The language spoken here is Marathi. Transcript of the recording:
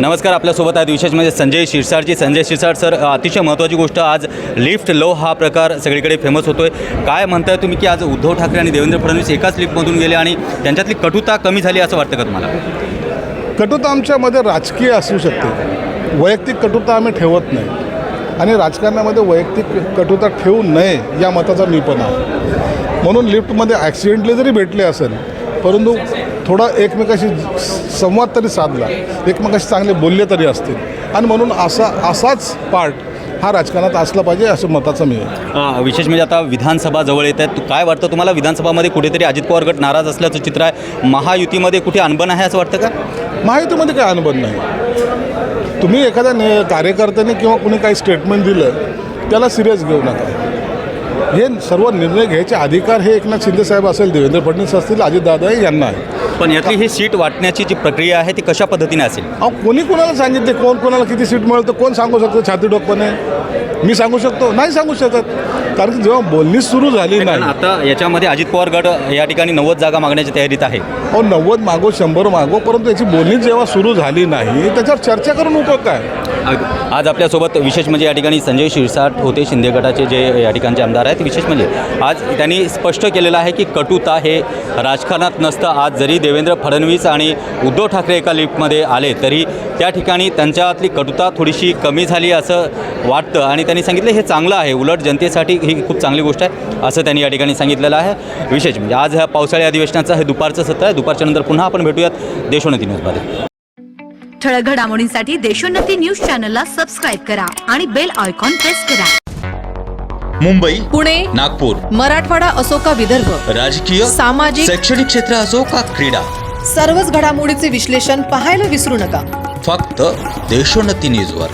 नमस्कार, आपल्यासोबत आहेत विशेष म्हणजे संजय शिरसाटजी. संजय शिरसाट सर, अतिशय महत्त्वाची गोष्ट, आज लिफ्ट लो हा प्रकार सगळीकडे फेमस होतोय. काय म्हणताय तुम्ही की आज उद्धव ठाकरे आणि देवेंद्र फडणवीस एकाच लिफ्टमधून गेले आणि त्यांच्यातली कटुता कमी झाली असं वाटतं का तुम्हाला? कटुता आमच्यामध्ये राजकीय असू शकते, वैयक्तिक कटुता आम्ही ठेवत नाही आणि राजकारणामध्ये वैयक्तिक कटुता ठेवू नये या मताचा मी पण आहे. म्हणून लिफ्टमध्ये ॲक्सिडेंटली जरी भेटले असेल परंतु थोडा एकमेकाशी संवाद तरी साधला, एकमेकाशी चांगले बोलले तरी असतील आणि म्हणून असाच पार्ट हा राजकारणात असला पाहिजे असं मताचं मी आहे. विशेष म्हणजे आता विधानसभा जवळ येत आहेत, काय वाटतं तुम्हाला? विधानसभामध्ये कुठेतरी अजित पवार गट नाराज असल्याचं चित्र आहे. महायुतीमध्ये कुठे अनबन आहे असं वाटतं का? महायुतीमध्ये काय अनुभव नाही. तुम्ही एखाद्या कार्यकर्त्याने किंवा कुणी काही स्टेटमेंट दिलं त्याला सिरियस घेऊ नका. हे सर्व निर्णय घ्यायचे अधिकार हे एकनाथ शिंदे साहेब असेल, देवेंद्र फडणवीस असतील, अजितदादा यांना आहे. पण यातली ही सीट वाटण्याची जी प्रक्रिया आहे ती कशा पद्धतीने असेल? कोणी कोणाला सांगितले, कोण कोणाला किती सीट मिळतं कोण सांगू शकतो? छातीडोकपणे मी सांगू शकतो? नाही सांगू शकत, कारण की जेव्हा बोलणी सुरू झाली नाही. आता याच्यामध्ये अजित पवार गट या ठिकाणी 90 जागा मागण्याच्या तयारीत आहे. 90 मागो 100 मागो, परंतु याची बोलणी जेव्हा सुरू झाली नाही त्याच्यावर चर्चा करून उपयोग काय? आज आपल्यासोबत विशेष म्हणजे या ठिकाणी संजय शिरसाट होते, शिंदे गटाचे जे या ठिकाणचे आमदार आहेत. विशेष म्हणजे आज त्यांनी स्पष्ट केलेलं आहे की कटुता हे राजकारणात नसतं. आज जरी देवेंद्र फडणवीस आणि उद्धव ठाकरे एका लिफ्टमध्ये आले तरी त्या ठिकाणी त्यांच्यातली कटुता थोडीशी कमी झाली असं वाटतं आणि त्यांनी सांगितलं हे चांगलं आहे, उलट जनतेसाठी ही खूप चांगली गोष्ट आहे असं त्यांनी या ठिकाणी सांगितलेलं आहे. विशेष म्हणजे आज ह्या पावसाळी अधिवेशनाचं हे दुपारचं सत्र आहे. दुपारच्या नंतर पुन्हा आपण भेटूयात देशोन्नती न्यूजमध्ये. ठळक घडामोडींसाठी देशोन्नती न्यूज चॅनलला सबस्क्राईब करा आणि बेल आयकॉन प्रेस करा. मुंबई, पुणे, नागपूर, मराठवाडा असो का विदर्भ, राजकीय, सामाजिक, शैक्षणिक क्षेत्र असो का क्रीडा, सर्वच घडामोडीचे विश्लेषण पाहायला विसरू नका. फक्त देशोन्नती न्यूजवर.